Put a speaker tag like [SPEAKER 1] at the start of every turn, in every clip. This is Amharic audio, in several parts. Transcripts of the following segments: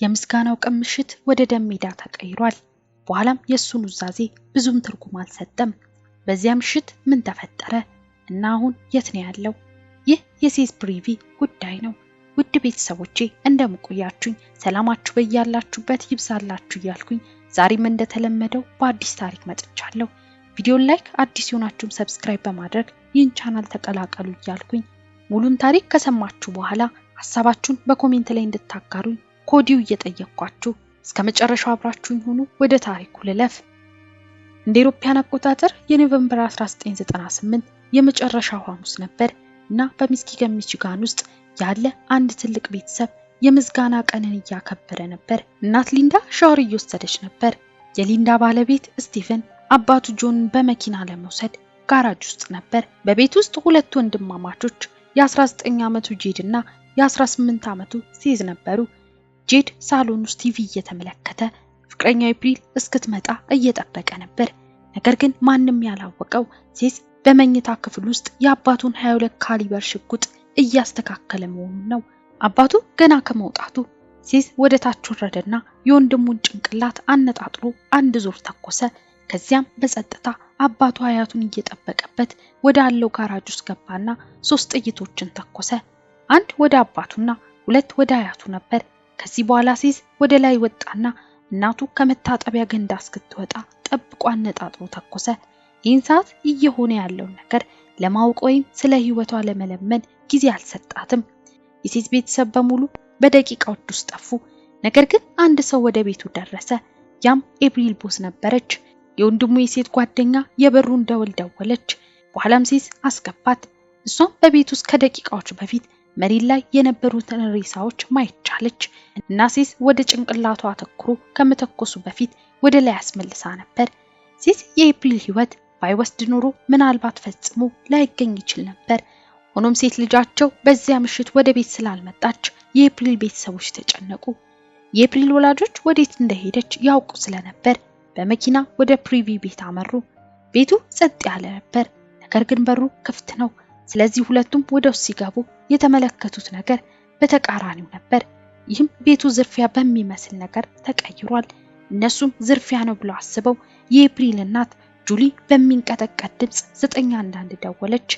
[SPEAKER 1] የምስጋናው ቀን ምሽት ወደ ደም ሜዳ ተቀይሯል። በኋላም የሱ ኑዛዜ ብዙም ትርጉም አልሰጠም። በዚያ ምሽት ምን ተፈጠረ እና አሁን የት ነው ያለው? ይህ የሴዝ ፕሪቪ ጉዳይ ነው። ውድ ቤተሰቦቼ እንደምቆያችሁኝ ሰላማችሁ በያላችሁበት ይብዛላችሁ እያልኩኝ ዛሬም እንደተለመደው በአዲስ ታሪክ መጥቻለሁ። ቪዲዮን ላይክ፣ አዲስ የሆናችሁም ሰብስክራይብ በማድረግ ይህን ቻናል ተቀላቀሉ እያልኩኝ ሙሉን ታሪክ ከሰማችሁ በኋላ ሐሳባችሁን በኮሜንት ላይ እንድታጋሩኝ ኮዲው እየጠየቅኳችሁ እስከ መጨረሻው አብራችሁኝ ሁኑ። ወደ ታሪኩ ልለፍ። እንደ ኢሮፓያን አቆጣጠር የኖቬምበር 1998 የመጨረሻው ሐሙስ ነበር እና በሚስኪገን ሚቺጋን ውስጥ ያለ አንድ ትልቅ ቤተሰብ የምስጋና ቀንን እያከበረ ነበር። እናት ሊንዳ ሻወር እየወሰደች ነበር። የሊንዳ ባለቤት ስቲቨን አባቱ ጆንን በመኪና ለመውሰድ ጋራጅ ውስጥ ነበር። በቤት ውስጥ ሁለት ወንድማማቾች የ19 ዓመቱ ጄድ እና የ18 ዓመቱ ሴዝ ነበሩ። ጄድ ሳሎን ውስጥ ቲቪ እየተመለከተ ፍቅረኛው ኤፕሪል እስክትመጣ እየጠበቀ ነበር። ነገር ግን ማንም ያላወቀው ሴዝ በመኝታ ክፍል ውስጥ የአባቱን 22 ካሊበር ሽጉጥ እያስተካከለ መሆኑን ነው። አባቱ ገና ከመውጣቱ ሴዝ ወደ ታች ወረደና የወንድሙን ጭንቅላት አነጣጥሮ አንድ ዞር ተኮሰ። ከዚያም በጸጥታ አባቱ አያቱን እየጠበቀበት ወደ አለው ጋራጅ ውስጥ ገባና 3 ጥይቶችን ተኮሰ። አንድ ወደ አባቱና 2 ወደ አያቱ ነበር። ከዚህ በኋላ ሴዝ ወደ ላይ ወጣና እናቱ ከመታጠቢያ ገንዳ እስክትወጣ ጠብቆ አነጣጥሮ ተኮሰ። ይህን ሰዓት እየሆነ ያለው ነገር ለማወቅ ወይም ስለ ህይወቷ ለመለመን ጊዜ አልሰጣትም። የሴዝ ቤተሰብ በሙሉ በደቂቃዎች ውስጥ ጠፉ። ነገር ግን አንድ ሰው ወደ ቤቱ ደረሰ። ያም ኤፕሪል ቦስ ነበረች። የወንድሙ የሴት ጓደኛ የበሩን ደወል ደወለች። በኋላም ሴዝ አስገባት። እሷም በቤት ውስጥ ከደቂቃዎች በፊት መሬት ላይ የነበሩትን ሬሳዎች ማየት ቻለች እና ሴዝ ወደ ጭንቅላቷ አተኩሮ ከመተኮሱ በፊት ወደ ላይ አስመልሳ ነበር። ሴዝ የኤፕሪል ህይወት ባይወስድ ኖሮ ምናልባት ፈጽሞ ላይገኝ ይችል ነበር። ሆኖም ሴት ልጃቸው በዚያ ምሽት ወደ ቤት ስላልመጣች የኤፕሪል ቤተሰቦች ተጨነቁ። የኤፕሪል ወላጆች ወዴት እንደሄደች ያውቁ ስለነበር በመኪና ወደ ፕሪቪ ቤት አመሩ። ቤቱ ጸጥ ያለ ነበር፣ ነገር ግን በሩ ክፍት ነው። ስለዚህ ሁለቱም ወደ ውስጥ ሲገቡ የተመለከቱት ነገር በተቃራኒው ነበር። ይህም ቤቱ ዝርፊያ በሚመስል ነገር ተቀይሯል። እነሱም ዝርፊያ ነው ብለው አስበው የኤፕሪል እናት ጁሊ በሚንቀጠቀጥ ድምጽ 911 ደወለች።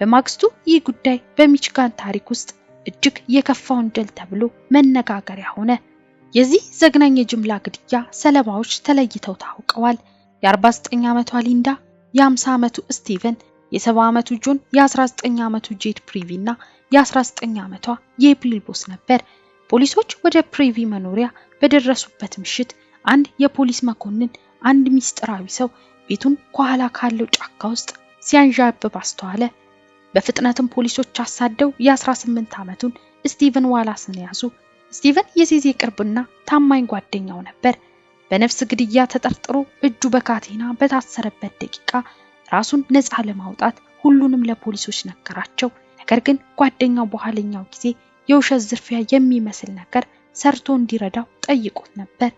[SPEAKER 1] በማግስቱ ይህ ጉዳይ በሚቺጋን ታሪክ ውስጥ እጅግ የከፋ ወንጀል ተብሎ መነጋገሪያ ሆነ። የዚህ ዘግናኝ የጅምላ ግድያ ሰለባዎች ተለይተው ታውቀዋል። የ49 ዓመቷ ሊንዳ፣ የ50 ዓመቱ ስቲቨን፣ የ70 ዓመቱ ጆን፣ የ19 ዓመቱ ጄድ ፕሪቪ እና የ19 ዓመቷ የኤፕሪል ቦስ ነበር። ፖሊሶች ወደ ፕሪቪ መኖሪያ በደረሱበት ምሽት አንድ የፖሊስ መኮንን አንድ ሚስጥራዊ ሰው ቤቱን ከኋላ ካለው ጫካ ውስጥ ሲያንዣብብ አስተዋለ። በፍጥነትም ፖሊሶች አሳደው የ18 ዓመቱን ስቲቨን ዋላስን ያዙ። ስቲቨን የሴዝ ቅርብና ታማኝ ጓደኛው ነበር። በነፍስ ግድያ ተጠርጥሮ እጁ በካቴና በታሰረበት ደቂቃ ራሱን ነፃ ለማውጣት ሁሉንም ለፖሊሶች ነገራቸው። ነገር ግን ጓደኛው በኋለኛው ጊዜ የውሸት ዝርፊያ የሚመስል ነገር ሰርቶ እንዲረዳው ጠይቆት ነበር።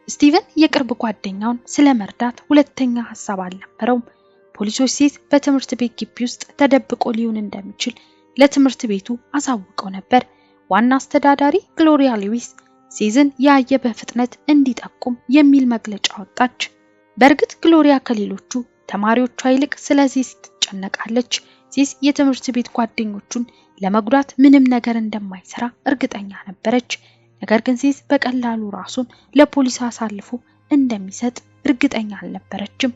[SPEAKER 1] ስቲቨን የቅርብ ጓደኛውን ስለመርዳት ሁለተኛ ሐሳብ አልነበረውም። ፖሊሶች ሴዝ በትምህርት ቤት ግቢ ውስጥ ተደብቆ ሊሆን እንደሚችል ለትምህርት ቤቱ አሳውቀው ነበር። ዋና አስተዳዳሪ ግሎሪያ ሉዊስ ሴዝን ያየ በፍጥነት እንዲጠቁም የሚል መግለጫ ወጣች። በእርግጥ ግሎሪያ ከሌሎቹ ተማሪዎቿ ይልቅ ስለዚህ ትጨነቃለች። ሴዝ የትምህርት ቤት ጓደኞቹን ለመጉዳት ምንም ነገር እንደማይሰራ እርግጠኛ ነበረች። ነገር ግን ሴዝ በቀላሉ ራሱን ለፖሊስ አሳልፎ እንደሚሰጥ እርግጠኛ አልነበረችም።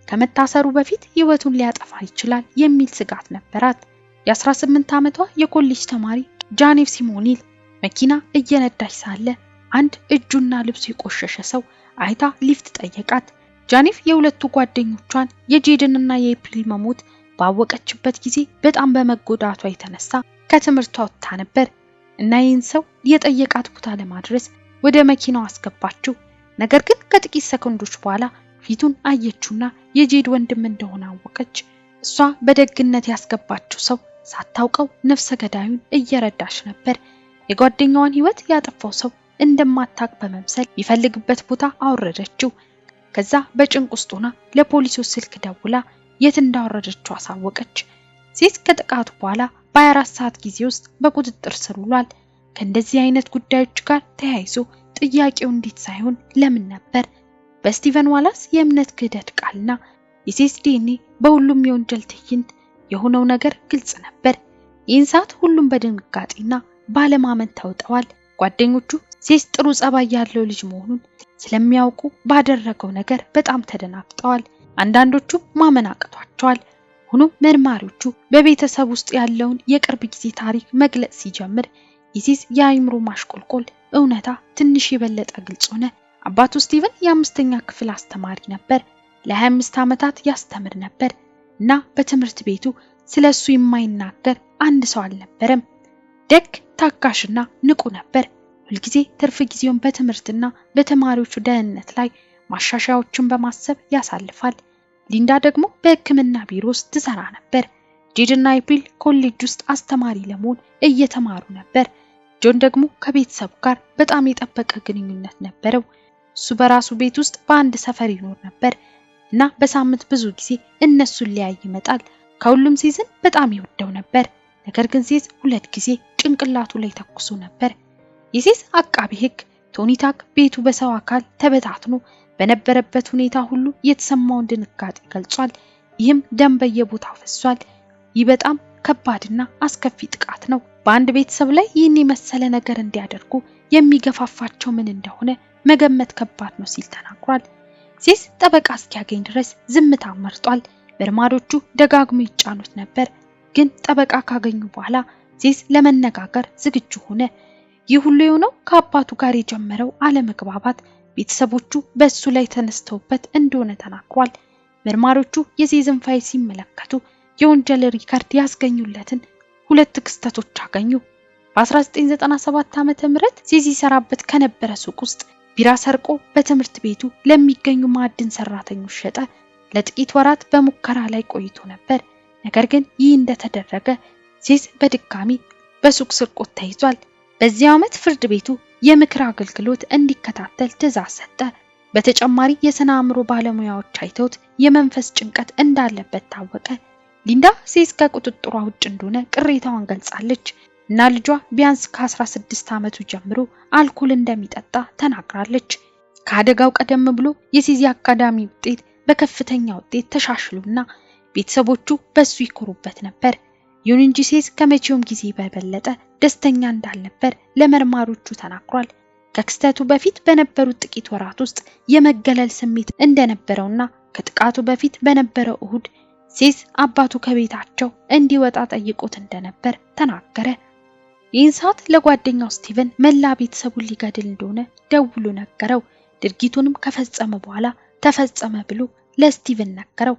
[SPEAKER 1] ከመታሰሩ በፊት ህይወቱን ሊያጠፋ ይችላል የሚል ስጋት ነበራት። የ18 ዓመቷ የኮሌጅ ተማሪ ጃኔፍ ሲሞኒል መኪና እየነዳች ሳለ አንድ እጁና ልብሱ የቆሸሸ ሰው አይታ ሊፍት ጠየቃት። ጃኔፍ የሁለቱ ጓደኞቿን የጄድንና የኤፕሪል መሞት ባወቀችበት ጊዜ በጣም በመጎዳቷ የተነሳ ከትምህርቷ ወጥታ ነበር እና ይህን ሰው የጠየቃት ቦታ ለማድረስ ወደ መኪናው አስገባችው። ነገር ግን ከጥቂት ሰከንዶች በኋላ ፊቱን አየችውና የጄድ ወንድም እንደሆነ አወቀች። እሷ በደግነት ያስገባችው ሰው ሳታውቀው ነፍሰ ገዳዩን እየረዳች ነበር። የጓደኛዋን ህይወት ያጠፋው ሰው እንደማታቅ በመምሰል ይፈልግበት ቦታ አወረደችው። ከዛ በጭንቅ ውስጥ ሆና ለፖሊሶች ስልክ ደውላ የት እንዳወረደችው አሳወቀች። ሴዝ ከጥቃቱ በኋላ በ24 ሰዓት ጊዜ ውስጥ በቁጥጥር ስር ውሏል። ከእንደዚህ አይነት ጉዳዮች ጋር ተያይዞ ጥያቄው እንዴት ሳይሆን ለምን ነበር። በስቲቨን ዋላስ የእምነት ክህደት ቃልና የሴስ ዲኤንኤ በሁሉም የወንጀል ትዕይንት የሆነው ነገር ግልጽ ነበር። ይህን ሰዓት ሁሉም በድንጋጤና ባለማመን ተውጠዋል። ጓደኞቹ ሴስ ጥሩ ጸባይ ያለው ልጅ መሆኑን ስለሚያውቁ ባደረገው ነገር በጣም ተደናግጠዋል። አንዳንዶቹም ማመን አቅቷቸዋል። ሆኖም መርማሪዎቹ በቤተሰብ ውስጥ ያለውን የቅርብ ጊዜ ታሪክ መግለጽ ሲጀምር የሴስ የአእምሮ ማሽቆልቆል እውነታ ትንሽ የበለጠ ግልጽ ሆነ። አባቱ ስቲቨን የ5ኛ ክፍል አስተማሪ ነበር። ለ25 ዓመታት ያስተምር ነበር እና በትምህርት ቤቱ ስለሱ የማይናገር አንድ ሰው አልነበረም። ደግ፣ ታጋሽና ንቁ ነበር። ሁልጊዜ ትርፍ ጊዜውን በትምህርትና በተማሪዎቹ ደህንነት ላይ ማሻሻያዎችን በማሰብ ያሳልፋል። ሊንዳ ደግሞ በሕክምና ቢሮ ውስጥ ትሰራ ነበር። ጄድና ኤፕሪል ኮሌጅ ውስጥ አስተማሪ ለመሆን እየተማሩ ነበር። ጆን ደግሞ ከቤተሰቡ ጋር በጣም የጠበቀ ግንኙነት ነበረው። እሱ በራሱ ቤት ውስጥ በአንድ ሰፈር ይኖር ነበር እና በሳምንት ብዙ ጊዜ እነሱን ሊያይ ይመጣል። ከሁሉም ሴዝን በጣም ይወደው ነበር። ነገር ግን ሴዝ 2 ጊዜ ጭንቅላቱ ላይ ተኩሶ ነበር። የሴዝ አቃቢ ሕግ ቶኒ ታክ ቤቱ በሰው አካል ተበታትኖ በነበረበት ሁኔታ ሁሉ የተሰማውን ድንጋጤ ገልጿል። ይህም ደም በየቦታው ፈሷል። ይህ በጣም ከባድና አስከፊ ጥቃት ነው። በአንድ ቤተሰብ ላይ ይህን የመሰለ ነገር እንዲያደርጉ የሚገፋፋቸው ምን እንደሆነ መገመት ከባድ ነው ሲል ተናግሯል። ሴዝ ጠበቃ እስኪያገኝ ድረስ ዝምታ መርጧል። መርማሪዎቹ ደጋግሞ ይጫኑት ነበር፣ ግን ጠበቃ ካገኙ በኋላ ሴዝ ለመነጋገር ዝግጁ ሆነ። ይህ ሁሉ የሆነው ከአባቱ ጋር የጀመረው አለመግባባት ቤተሰቦቹ በእሱ ላይ ተነስተውበት እንደሆነ ተናግሯል። መርማሪዎቹ የሴዝን ፋይል ሲመለከቱ የወንጀል ሪከርድ ያስገኙለትን 2 ክስተቶች አገኙ። በ1997 ዓ.ም ሴዝ ይሰራበት ከነበረ ሱቅ ውስጥ ቢራ ሰርቆ በትምህርት ቤቱ ለሚገኙ ማዕድን ሰራተኞች ሸጠ። ለጥቂት ወራት በሙከራ ላይ ቆይቶ ነበር። ነገር ግን ይህ እንደተደረገ ሴዝ በድጋሚ በሱቅ ስርቆት ተይዟል። በዚህ ዓመት ፍርድ ቤቱ የምክር አገልግሎት እንዲከታተል ትዕዛዝ ሰጠ። በተጨማሪ የስነ አእምሮ ባለሙያዎች አይተውት የመንፈስ ጭንቀት እንዳለበት ታወቀ። ሊንዳ ሴዝ ከቁጥጥሯ ውጭ እንደሆነ ቅሬታዋን ገልጻለች እና ልጇ ቢያንስ ከ16 ዓመቱ ጀምሮ አልኮል እንደሚጠጣ ተናግራለች። ከአደጋው ቀደም ብሎ የሴዝ አካዳሚ ውጤት በከፍተኛ ውጤት ተሻሽሎና ቤተሰቦቹ በሱ ይኮሩበት ነበር። ይሁን እንጂ ሴዝ ከመቼውም ጊዜ በበለጠ ደስተኛ እንዳልነበር ለመርማሪዎቹ ተናግሯል። ከክስተቱ በፊት በነበሩት ጥቂት ወራት ውስጥ የመገለል ስሜት እንደነበረውና ከጥቃቱ በፊት በነበረው እሁድ ሴዝ አባቱ ከቤታቸው እንዲወጣ ጠይቆት እንደነበር ተናገረ። ይህን ሰዓት ለጓደኛው ስቲቨን መላ ቤተሰቡን ሊገድል እንደሆነ ደውሎ ነገረው። ድርጊቱንም ከፈጸመ በኋላ ተፈጸመ ብሎ ለስቲቨን ነገረው።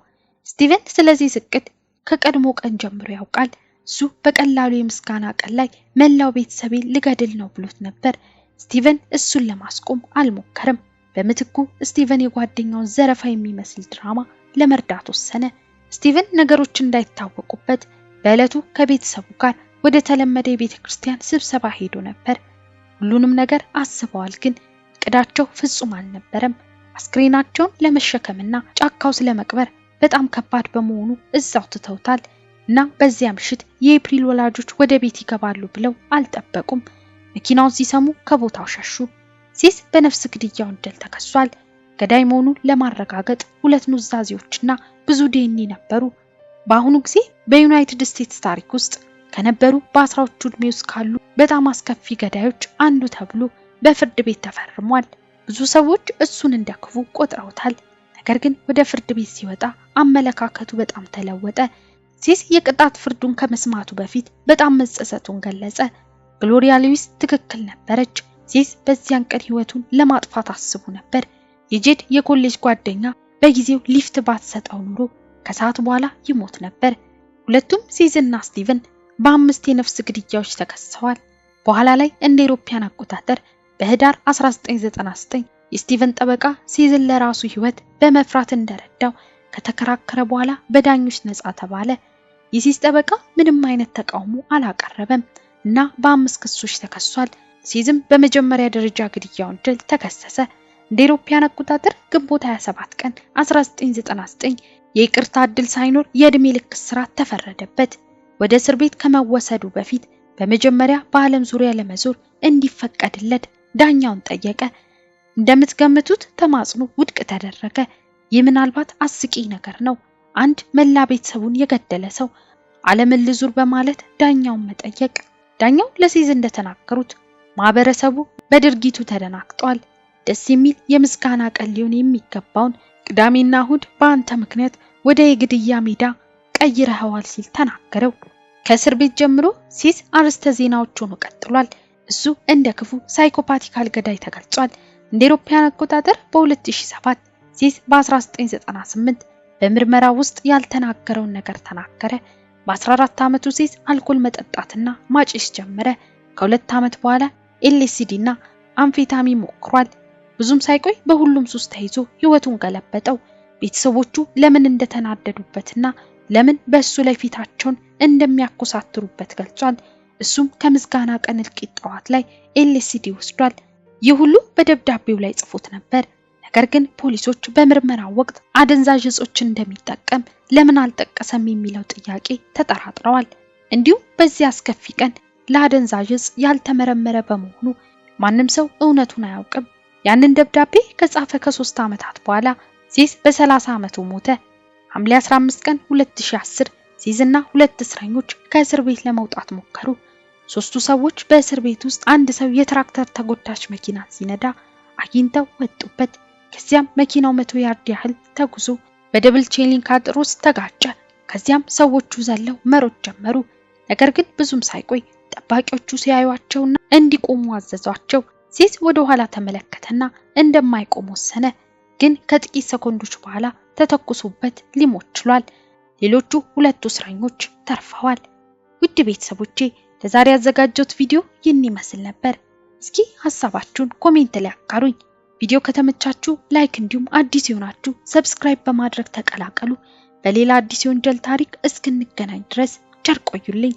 [SPEAKER 1] ስቲቨን ስለዚህ እቅድ ከቀድሞ ቀን ጀምሮ ያውቃል። እሱ በቀላሉ የምስጋና ቀን ላይ መላው ቤተሰቤን ልገድል ነው ብሎት ነበር። ስቲቨን እሱን ለማስቆም አልሞከረም። በምትኩ ስቲቨን የጓደኛውን ዘረፋ የሚመስል ድራማ ለመርዳት ወሰነ። ስቲቨን ነገሮች እንዳይታወቁበት በዕለቱ ከቤተሰቡ ጋር ወደ ተለመደ የቤተክርስቲያን ስብሰባ ሄዶ ነበር። ሁሉንም ነገር አስበዋል፣ ግን እቅዳቸው ፍጹም አልነበረም። አስክሬናቸውን ለመሸከምና ጫካው ስለመቅበር በጣም ከባድ በመሆኑ እዛው ትተውታል እና በዚያ ምሽት የኤፕሪል ወላጆች ወደ ቤት ይገባሉ ብለው አልጠበቁም። መኪናውን ሲሰሙ ከቦታው ሸሹ። ሴዝ በነፍስ ግድያ ወንጀል ተከሷል። ገዳይ መሆኑን ለማረጋገጥ 2 ኑዛዜዎችና ብዙ ዲኤንኤ ነበሩ። በአሁኑ ጊዜ በዩናይትድ ስቴትስ ታሪክ ውስጥ ከነበሩ በ10ዎቹ ዕድሜ ውስጥ ካሉ በጣም አስከፊ ገዳዮች አንዱ ተብሎ በፍርድ ቤት ተፈርሟል። ብዙ ሰዎች እሱን እንደክፉ ቆጥረውታል። ነገር ግን ወደ ፍርድ ቤት ሲወጣ አመለካከቱ በጣም ተለወጠ። ሴዝ የቅጣት ፍርዱን ከመስማቱ በፊት በጣም መጸጸቱን ገለጸ። ግሎሪያ ሉዊስ ትክክል ነበረች። ሴዝ በዚያን ቀን ህይወቱን ለማጥፋት አስቦ ነበር። የጄድ የኮሌጅ ጓደኛ በጊዜው ሊፍት ባትሰጠው ኑሮ ከሰዓት በኋላ ይሞት ነበር። ሁለቱም ሴዝና ስቲቨን በ5 የነፍስ ግድያዎች ተከሰዋል። በኋላ ላይ እንደ አውሮፓውያን አቆጣጠር በህዳር 1999 የስቲቨን ጠበቃ ሴዝን ለራሱ ህይወት በመፍራት እንደረዳው ከተከራከረ በኋላ በዳኞች ነፃ ተባለ። የሴዝ ጠበቃ ምንም አይነት ተቃውሞ አላቀረበም እና በ5 ክሶች ተከሷል። ሴዝም በመጀመሪያ ደረጃ ግድያ ወንጀል ተከሰሰ። እንደ አውሮፓውያን አቆጣጠር ግንቦት 27 ቀን 1999 የይቅርታ ዕድል ሳይኖር የእድሜ ልክ እስራት ተፈረደበት። ወደ እስር ቤት ከመወሰዱ በፊት በመጀመሪያ በዓለም ዙሪያ ለመዞር እንዲፈቀድለት ዳኛውን ጠየቀ። እንደምትገምቱት ተማጽኖ ውድቅ ተደረገ። ይህ ምናልባት አስቂኝ ነገር ነው። አንድ መላ ቤተሰቡን የገደለ ሰው ዓለምን ልዙር በማለት ዳኛውን መጠየቅ። ዳኛው ለሲዝ እንደተናገሩት ማህበረሰቡ በድርጊቱ ተደናግጧል። ደስ የሚል የምስጋና ቀን ሊሆን የሚገባውን ቅዳሜና እሁድ በአንተ ምክንያት ወደ የግድያ ሜዳ ቀይረኸዋል ሲል ተናገረው። ከእስር ቤት ጀምሮ ሲዝ አርዕስተ ዜናዎች ሆኖ ቀጥሏል። እሱ እንደ ክፉ ሳይኮፓቲካል ገዳይ ተገልጿል። እንደ አውሮፓውያን አቆጣጠር በ2007 ሲዝ በ1998 በምርመራ ውስጥ ያልተናገረውን ነገር ተናገረ። በ14 ዓመቱ ሲዝ አልኮል መጠጣትና ማጨስ ጀመረ። ከ2 ዓመት በኋላ ኤልኤስዲ እና አምፌታሚን ሞክሯል። ብዙም ሳይቆይ በሁሉም ሱስ ተይዞ ህይወቱን ገለበጠው። ቤተሰቦቹ ለምን እንደተናደዱበትና ለምን በእሱ ላይ ፊታቸውን እንደሚያኮሳትሩበት ገልጿል። እሱም ከምስጋና ቀን እልቂት ጠዋት ላይ ኤልኤስዲ ወስዷል። ይህ ሁሉ በደብዳቤው ላይ ጽፎት ነበር። ነገር ግን ፖሊሶች በምርመራው ወቅት አደንዛዥ እጾችን እንደሚጠቀም ለምን አልጠቀሰም የሚለው ጥያቄ ተጠራጥረዋል። እንዲሁም በዚህ አስከፊ ቀን ለአደንዛዥ እጽ ያልተመረመረ በመሆኑ ማንም ሰው እውነቱን አያውቅም። ያንን ደብዳቤ ከጻፈ ከ3 ዓመታት በኋላ ሲዝ በ30 ዓመቱ ሞተ። ሐምሌ 15 ቀን 2010 ሲዝና 2 እስረኞች ከእስር ቤት ለመውጣት ሞከሩ። 3ቱ ሰዎች በእስር ቤት ውስጥ አንድ ሰው የትራክተር ተጎታች መኪና ሲነዳ አግኝተው ወጡበት። ከዚያም መኪናው 100 ያርድ ያህል ተጉዞ በደብል ቼሊንክ አጥር ውስጥ ተጋጨ። ከዚያም ሰዎቹ ዘለው መሮጥ ጀመሩ። ነገር ግን ብዙም ሳይቆይ ጠባቂዎቹ ሲያዩአቸውና እንዲቆሙ አዘዟቸው። ሲዝ ወደ ኋላ ተመለከተና እንደማይቆም ወሰነ። ግን ከጥቂት ሰኮንዶች በኋላ ተተኩሶበት ሊሞት ችሏል። ሌሎቹ 2 እስረኞች ተርፈዋል። ውድ ቤተሰቦቼ ለዛሬ ያዘጋጀሁት ቪዲዮ ይህን ይመስል ነበር። እስኪ ሐሳባችሁን ኮሜንት ላይ አጋሩኝ። ቪዲዮ ከተመቻችሁ ላይክ እንዲሁም አዲስ የሆናችሁ ሰብስክራይብ በማድረግ ተቀላቀሉ። በሌላ አዲስ የወንጀል ታሪክ እስክንገናኝ ድረስ ቸር ቆዩልኝ።